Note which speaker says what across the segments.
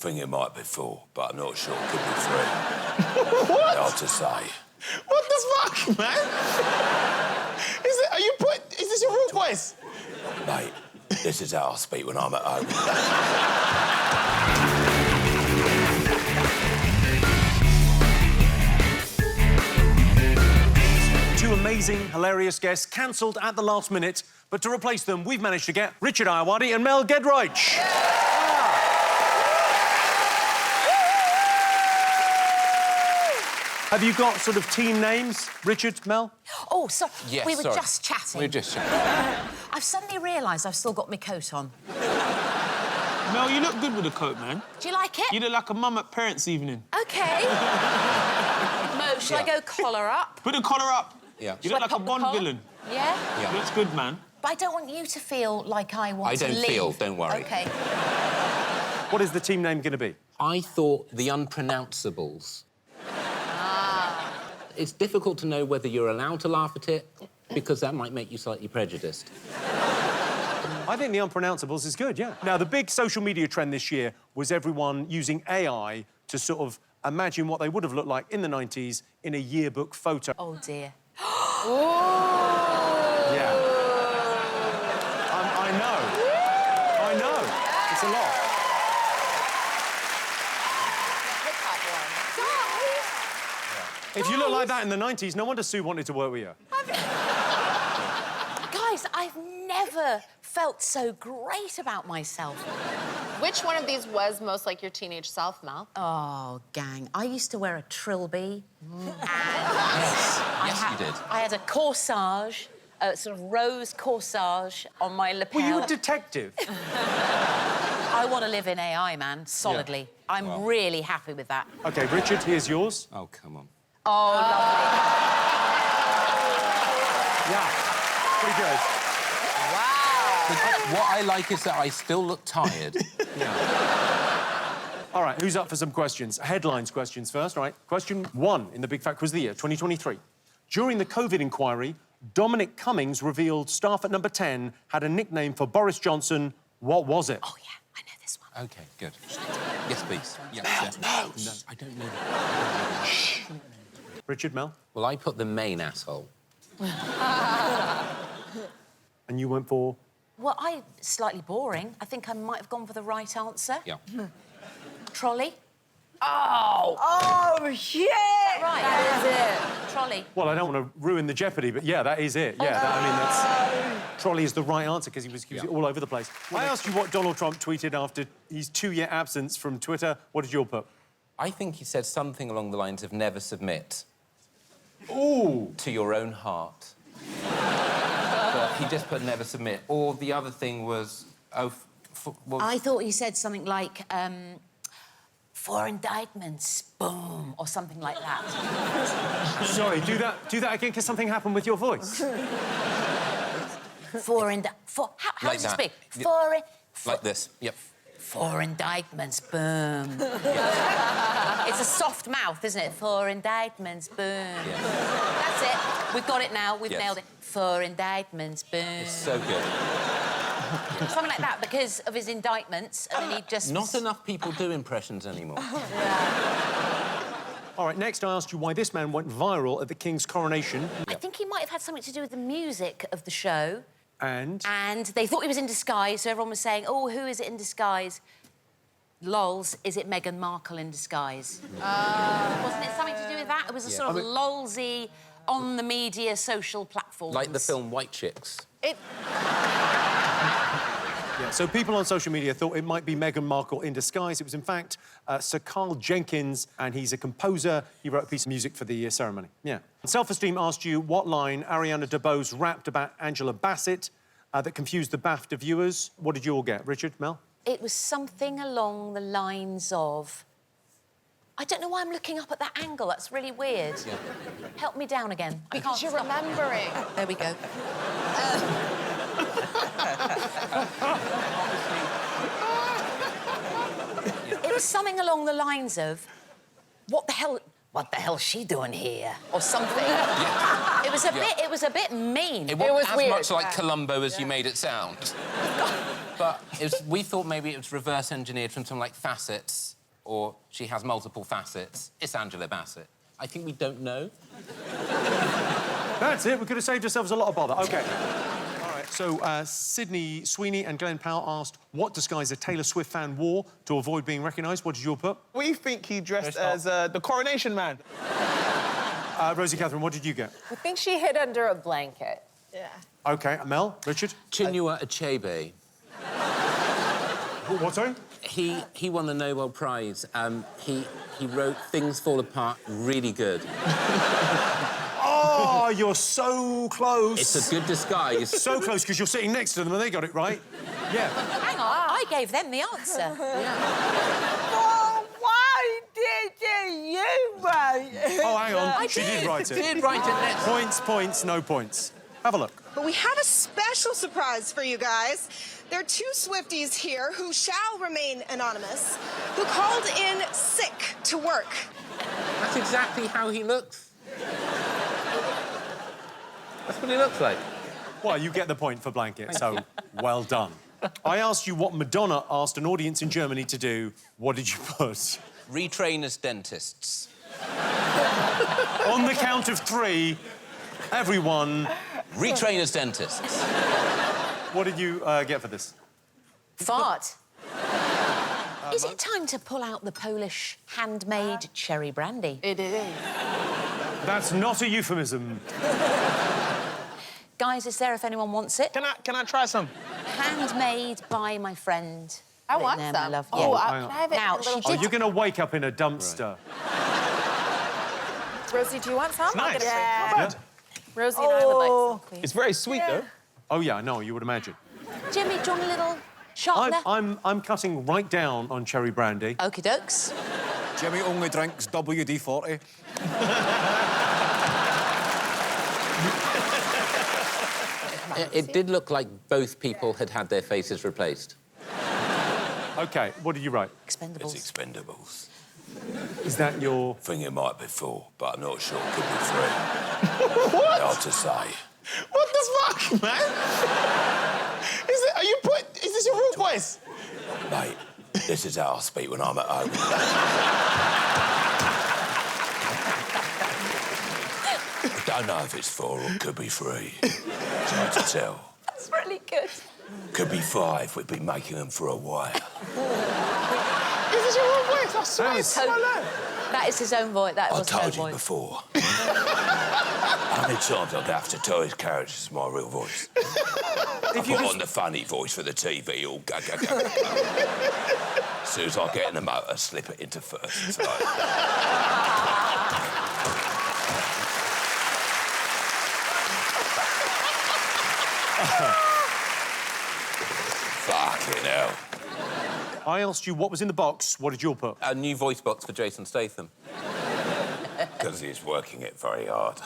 Speaker 1: think it might be 4, but I'm not sure. Could be 3.
Speaker 2: What?
Speaker 1: Hard to say.
Speaker 2: What the fuck, man? Is this your real voice?
Speaker 1: Mate, this is how I speak when I'm at home.
Speaker 3: 2 amazing, hilarious guests cancelled at the last minute, but to replace them, we've managed to get Richard Ayoade and Mel Giedroyc. Have you got sort of team names, Richard, Mel?
Speaker 4: Oh, sorry.
Speaker 5: Yes,
Speaker 4: we were
Speaker 5: sorry.
Speaker 4: just chatting.
Speaker 5: We were just chatting.
Speaker 4: I've suddenly realised I've still got my coat on.
Speaker 2: Mel, you look good with a coat, man.
Speaker 4: Do you like it?
Speaker 2: You look like a mum at parents' evening.
Speaker 4: OK. Mo, shall I go collar up?
Speaker 2: Put the collar up.
Speaker 5: Yeah.
Speaker 2: You
Speaker 4: Shall
Speaker 2: look
Speaker 4: I
Speaker 2: like a
Speaker 4: pop the
Speaker 2: Bond
Speaker 4: collar?
Speaker 2: villain.
Speaker 4: Yeah?
Speaker 5: Yeah.
Speaker 2: Looks good, man.
Speaker 4: But I don't want you to feel like I want to
Speaker 5: I don't
Speaker 4: leave.
Speaker 5: feel, don't worry.
Speaker 4: OK.
Speaker 3: What is the team name going to be?
Speaker 5: I thought the unpronounceables. It's difficult to know whether you're allowed to laugh at it, because that might make you slightly prejudiced.
Speaker 3: I think the unpronounceables is good, yeah. Now, the big social media trend this year was everyone using AI to sort of imagine what they would have looked like in the 90s in a yearbook photo.
Speaker 4: Oh, dear.
Speaker 3: Yeah. I know. I know. It's a lot. If you look like that in the 90s, no wonder Sue wanted to work with you.
Speaker 4: Guys, I've never felt so great about myself.
Speaker 6: Which one of these was most like your teenage self, Mel?
Speaker 4: Oh, gang, I used to wear a trilby.
Speaker 5: Yes, you did.
Speaker 4: I had a corsage, a sort of rose corsage on my lapel.
Speaker 3: Were you a detective?
Speaker 4: I want to live in AI, man, solidly.
Speaker 3: Yeah.
Speaker 4: I'm really happy with that.
Speaker 3: OK, Richard, here's yours.
Speaker 5: Oh, come on.
Speaker 4: Oh, lovely.
Speaker 3: Yeah, pretty good.
Speaker 4: Wow.
Speaker 5: What I like is that I still look tired.
Speaker 3: All right, who's up for some questions? Headlines questions first, all right? Question 1 in the Big Fat Quiz of the Year, 2023. During the COVID inquiry, Dominic Cummings revealed staff at Number 10 had a nickname for Boris Johnson. What was it?
Speaker 4: Oh, yeah, I know this one.
Speaker 5: OK, good. Yes, please. Yeah,
Speaker 1: No.
Speaker 5: No, I don't know that.
Speaker 3: Shh. Richard, Mel?
Speaker 5: Well, I put the main asshole.
Speaker 3: And you went for?
Speaker 4: Well, slightly boring. I think I might have gone for the right answer.
Speaker 5: Yeah.
Speaker 4: Trolley.
Speaker 6: Oh!
Speaker 4: Oh, shit! Right. That is it. Trolley.
Speaker 3: Well, I don't want to ruin the Jeopardy, but yeah, that is it. Yeah, that's... Trolley is the right answer because he was all over the place. I asked you what Donald Trump tweeted after his 2-year absence from Twitter. What did you all put?
Speaker 5: I think he said something along the lines of never submit.
Speaker 3: Ooh!
Speaker 5: To your own heart. But he just put never submit. Or the other thing was...
Speaker 4: I thought he said something like, for indictments, boom, or something like that.
Speaker 3: Sorry, do that again, because something happened with your voice.
Speaker 4: How
Speaker 5: Like
Speaker 4: does it
Speaker 5: that.
Speaker 4: speak?
Speaker 5: Like this, yep.
Speaker 4: For indictments, boom. It's a soft mouth, isn't it? For indictments, boom.
Speaker 5: Yeah.
Speaker 4: That's it. We've got it now. We've
Speaker 5: Yes.
Speaker 4: nailed it. For indictments, boom.
Speaker 5: It's so good.
Speaker 4: Something like that, because of his indictments, and then he just...
Speaker 5: Not enough people do impressions anymore.
Speaker 3: All right, next I asked you why this man went viral at the King's coronation.
Speaker 4: I think he might have had something to do with the music of the show.
Speaker 3: And?
Speaker 4: And they thought he was in disguise, so everyone was saying, oh, who is it in disguise? Lols, is it Meghan Markle in disguise? Wasn't it something to do with that? It was a sort of lolsy, on the media, social platforms.
Speaker 5: Like the film White Chicks.
Speaker 3: Yeah, so people on social media thought it might be Meghan Markle in disguise. It was, in fact, Sir Carl Jenkins, and he's a composer. He wrote a piece of music for the ceremony. Yeah. Self Esteem asked you what line Ariana DeBose rapped about Angela Bassett that confused the BAFTA viewers. What did you all get? Richard, Mel?
Speaker 4: It was something along the lines of... I don't know why I'm looking up at that angle. That's really weird.
Speaker 5: Yeah.
Speaker 4: Help me down again.
Speaker 6: Because you're remembering.
Speaker 4: There we go. It was something along the lines of, what the hell's she doing here? Or something.
Speaker 5: Yeah.
Speaker 4: It was a bit mean.
Speaker 5: It wasn't
Speaker 6: was
Speaker 5: as
Speaker 6: weird.
Speaker 5: much like Columbo as you made it sound. But we thought maybe it was reverse engineered from something like facets, or she has multiple facets. It's Angela Bassett. I think we don't know.
Speaker 3: That's it. We could have saved ourselves a lot of bother. OK. All right. So, Sydney Sweeney and Glen Powell asked what disguise a Taylor Swift fan wore to avoid being recognised. What did you all put?
Speaker 2: We think he dressed as the coronation man.
Speaker 3: Rosie Catherine, what did you get?
Speaker 6: I think she hid under a blanket.
Speaker 2: Yeah.
Speaker 3: OK. Mel? Richard?
Speaker 5: Chinua Achebe.
Speaker 3: What, sorry?
Speaker 5: He won the Nobel Prize. He wrote Things Fall Apart really good.
Speaker 3: Oh, you're so close.
Speaker 5: It's a good disguise.
Speaker 3: So close, because you're sitting next to them and they got it right. Yeah.
Speaker 4: Hang on, I gave them the answer.
Speaker 7: Oh, why didn't you write it?
Speaker 3: Oh, hang on. She did write it.
Speaker 5: Did write it next.
Speaker 3: Points, points, no points. Have a look.
Speaker 8: But we have a special surprise for you guys. There are two Swifties here who shall remain anonymous, who called in sick to work.
Speaker 5: That's exactly how he looks. That's what he looks like.
Speaker 3: Well, you get the point for blanket, so well done. I asked you what Madonna asked an audience in Germany to do. What did you put?
Speaker 5: Retrain as dentists.
Speaker 3: On the count of three, everyone...
Speaker 5: Retrain as dentists.
Speaker 3: What did you get for this?
Speaker 4: Fart. Is it time to pull out the Polish handmade cherry brandy?
Speaker 6: It is.
Speaker 3: That's not a euphemism.
Speaker 4: Guys, it's there if anyone wants it.
Speaker 2: Can I try some?
Speaker 4: Handmade by my friend.
Speaker 6: I want
Speaker 4: There,
Speaker 6: some.
Speaker 4: my love.
Speaker 6: Oh,
Speaker 4: Yeah.
Speaker 6: can I have it
Speaker 4: Now,
Speaker 6: in a little
Speaker 4: she
Speaker 3: Oh,
Speaker 4: did-
Speaker 3: you're going to wake up in a dumpster.
Speaker 6: Rosie, do you want some?
Speaker 2: Nice.
Speaker 6: Yeah.
Speaker 2: Not bad.
Speaker 6: Rosie and I would like some, please.
Speaker 2: It's very sweet, though.
Speaker 3: Oh, yeah, no, you would imagine.
Speaker 4: Jimmy, do you want a little shot there?
Speaker 3: I'm cutting right down on cherry brandy.
Speaker 4: Okie dokes.
Speaker 9: Jimmy only drinks WD-40.
Speaker 5: It did look like both people had had their faces replaced.
Speaker 3: OK, what did you write?
Speaker 4: Expendables.
Speaker 1: It's Expendables.
Speaker 3: Is that your...
Speaker 1: Think it might be 4, but I'm not sure. Could be 3.
Speaker 2: What?
Speaker 1: Hard to say.
Speaker 2: What the fuck, man? Is this your real voice?
Speaker 1: Mate, this is how I speak when I'm at home. I don't know if it's 4 or could be 3. It's hard to tell.
Speaker 6: That's really good.
Speaker 1: Could be 5. We've been making them for a while.
Speaker 2: Is this your real voice? I swear it's my life.
Speaker 4: That is his own voice. That
Speaker 1: I
Speaker 4: was no
Speaker 1: told you
Speaker 4: voice.
Speaker 1: before. How many times I'd have to tell his character it's my real voice? I put on the funny voice for the TV, all go, go, go. As soon as I get in the motor, slip it into first. It's like... Fucking hell.
Speaker 3: I asked you what was in the box. What did you all put?
Speaker 5: A new voice box for Jason Statham.
Speaker 1: Because he's working it very hard.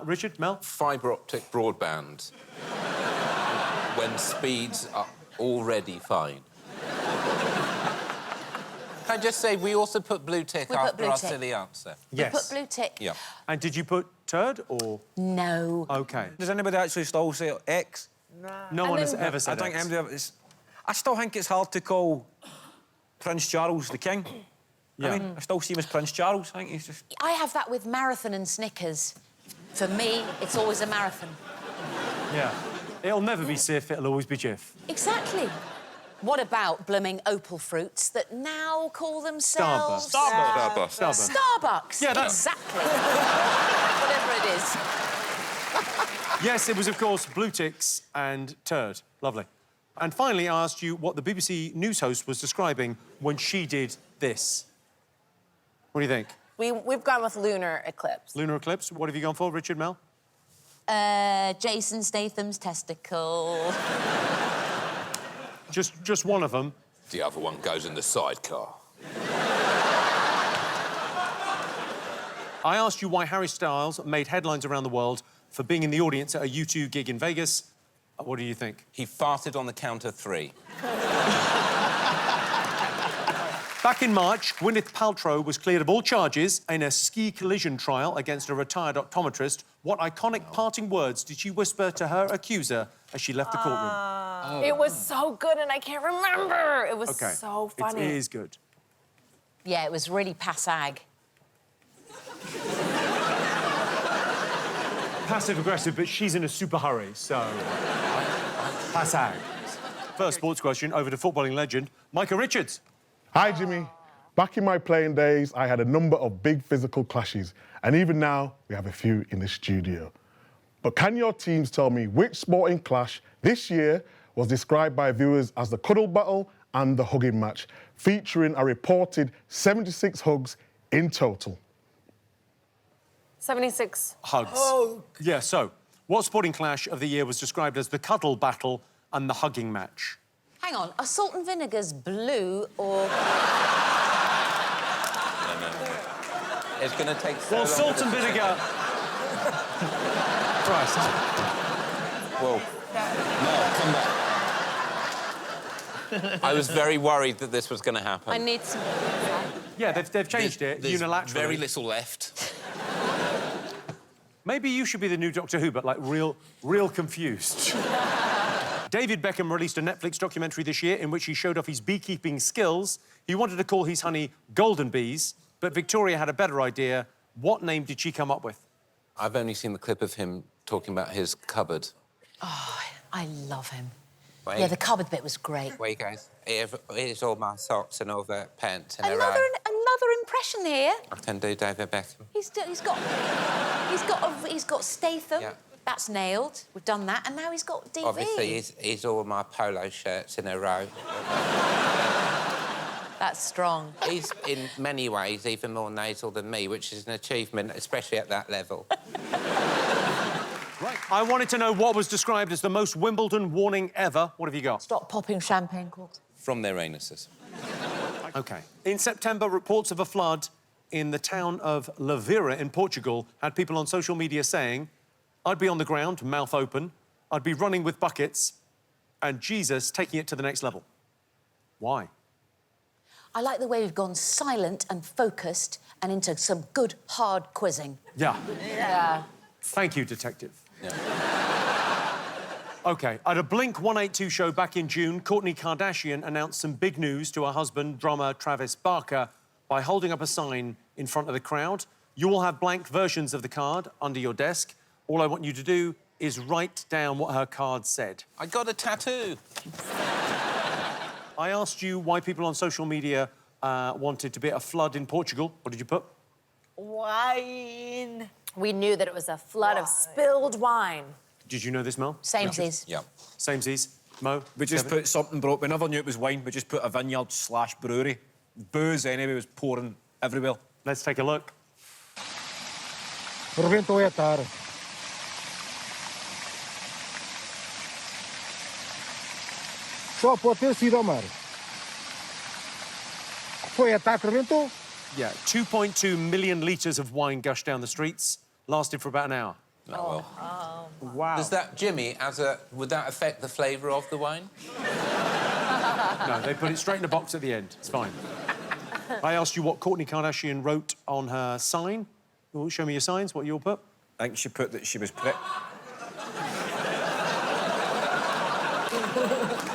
Speaker 3: Richard, Mel?
Speaker 5: Fibre optic broadband. When speeds are already fine. Can I just say, we also put blue tick
Speaker 4: We put
Speaker 5: after
Speaker 4: blue
Speaker 5: our
Speaker 4: tick.
Speaker 5: silly answer.
Speaker 3: Yes.
Speaker 4: Put blue tick.
Speaker 5: Yeah.
Speaker 3: And did you put turd or...?
Speaker 4: No.
Speaker 3: OK.
Speaker 9: Does anybody actually still say X?
Speaker 3: No one has
Speaker 6: then-
Speaker 3: ever
Speaker 9: I
Speaker 3: said
Speaker 9: think
Speaker 3: X.
Speaker 9: I still think it's hard to call Prince Charles the king.
Speaker 3: Yeah.
Speaker 9: I mean, I still see him as Prince Charles. I think he's just...
Speaker 4: I have that with marathon and Snickers. For me, it's always a marathon.
Speaker 3: Yeah. It'll never be Sif, it'll always be Jiff.
Speaker 4: Exactly. What about blooming opal fruits that now call themselves...
Speaker 3: Starburst.
Speaker 4: Starbucks.
Speaker 3: Yeah, that's-
Speaker 4: Exactly. Whatever it is.
Speaker 3: Yes, it was, of course, blue ticks and turd. Lovely. And finally, I asked you what the BBC News host was describing when she did this. What do you think?
Speaker 6: We've gone with lunar eclipse.
Speaker 3: Lunar eclipse? What have you gone for, Richard, Mel?
Speaker 4: Jason Statham's testicle.
Speaker 3: Just one of them.
Speaker 1: The other one goes in the sidecar.
Speaker 3: I asked you why Harry Styles made headlines around the world for being in the audience at a U2 gig in Vegas. What do you think?
Speaker 5: He farted on the count of 3.
Speaker 3: Back in March, Gwyneth Paltrow was cleared of all charges in a ski collision trial against a retired optometrist. What iconic parting words did she whisper to her accuser as she left the courtroom?
Speaker 6: It was so good and I can't remember. It was so funny.
Speaker 3: It is good.
Speaker 4: Yeah, it was really passag.
Speaker 3: Passive-aggressive, but she's in a super hurry, so... Passag. First sports question, over to footballing legend, Micah Richards.
Speaker 10: Hi, Jimmy. Back in my playing days, I had a number of big physical clashes, and even now, we have a few in the studio. But can your teams tell me which sporting clash this year was described by viewers as the cuddle battle and the hugging match, featuring a reported 76 hugs in total?
Speaker 6: 76.
Speaker 3: Hugs. Yeah, so, what sporting clash of the year was described as the cuddle battle and the hugging match?
Speaker 4: Hang on, are salt and vinegars blue or...
Speaker 5: No. It's going to take so long.
Speaker 3: Well, salt and vinegar... Christ.
Speaker 5: Whoa. No, come back. I was very worried that this was going to happen.
Speaker 4: I need some...
Speaker 3: Yeah, they've changed it
Speaker 5: There's
Speaker 3: unilaterally.
Speaker 5: very little left.
Speaker 3: Maybe you should be the new Doctor Who, but, like, real confused. David Beckham released a Netflix documentary this year in which he showed off his beekeeping skills. He wanted to call his honey Golden Bees, but Victoria had a better idea. What name did she come up with?
Speaker 5: I've only seen the clip of him talking about his cupboard.
Speaker 4: Oh, I love him.
Speaker 5: Wait.
Speaker 4: Yeah, the cupboard bit was great.
Speaker 5: Wait, guys. Here's all my socks and all the pants in a row.
Speaker 4: Another impression here.
Speaker 5: I can do David Beckham.
Speaker 4: He's got Statham.
Speaker 5: Yeah.
Speaker 4: That's nailed. We've done that, and now he's got DV.
Speaker 5: Obviously, he's all my polo shirts in a row.
Speaker 4: That's strong.
Speaker 5: He's, in many ways, even more nasal than me, which is an achievement, especially at that level.
Speaker 3: Right. I wanted to know what was described as the most Wimbledon warning ever. What have you got?
Speaker 4: Stop popping champagne corks.
Speaker 5: From their anuses.
Speaker 3: OK. In September, reports of a flood in the town of Lavira in Portugal had people on social media saying, I'd be on the ground, mouth open, I'd be running with buckets, and Jesus taking it to the next level. Why?
Speaker 4: I like the way we've gone silent and focused and into some good, hard quizzing.
Speaker 3: Yeah.
Speaker 4: Yeah.
Speaker 3: Thank you, Detective.
Speaker 5: Yeah.
Speaker 3: OK, at a Blink 182 show back in June, Kourtney Kardashian announced some big news to her husband, drummer Travis Barker, by holding up a sign in front of the crowd. You will have blank versions of the card under your desk. All I want you to do is write down what her card said.
Speaker 5: I got a tattoo.
Speaker 3: I asked you why people on social media wanted to be at a flood in Portugal. What did you put?
Speaker 7: Wine.
Speaker 6: We knew that it was a flood of spilled wine.
Speaker 3: Did you know this, Mel?
Speaker 4: Samesies.
Speaker 5: Yeah.
Speaker 3: Samesies. Mo?
Speaker 9: We just put something broke. We never knew it was wine. We just put a vineyard/brewery. Booze, anyway, was pouring everywhere.
Speaker 3: Let's take a look.
Speaker 11: Rebentou a cara. Só pode ter sido, Omar. Foi a taca, rebentou?
Speaker 3: Yeah, 2.2 million litres of wine gushed down the streets. Lasted for about an hour.
Speaker 5: Oh, well.
Speaker 3: Wow.
Speaker 5: Does that, Jimmy, would that affect the flavour of the wine?
Speaker 3: No, they put it straight in a box at the end. It's fine. I asked you what Kourtney Kardashian wrote on her sign. Oh, show me your signs. What you all put?
Speaker 9: I think she put that she was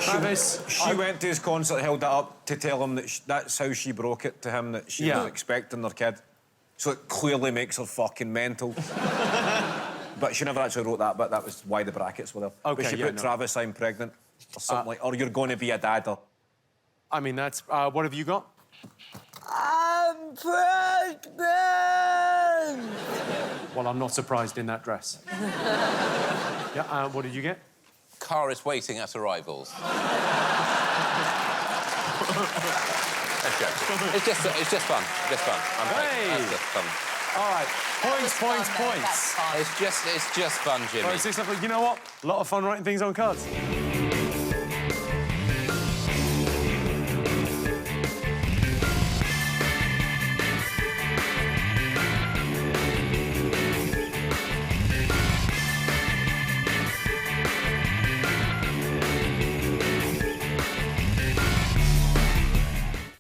Speaker 3: Travis,
Speaker 9: She went to his concert, held it up to tell him that that's how she broke it to him, that she was expecting her kid. So it clearly makes her fucking mental. But she never actually wrote that bit. That was why the brackets were there.
Speaker 3: OK,
Speaker 9: but she put, Travis, I'm pregnant. Or something like, or you're going to be a dad. Or...
Speaker 3: I mean, that's... what have you got?
Speaker 7: I'm pregnant.
Speaker 3: Well, I'm not surprised in that dress. Yeah, what did you get?
Speaker 5: Car is waiting at arrivals. It's just fun. Just fun.
Speaker 3: Hey!
Speaker 5: That's just fun.
Speaker 3: All right. Points.
Speaker 5: It's just fun, Jimmy.
Speaker 3: Right, 6 o'clock. You know what? A lot of fun writing things on cards.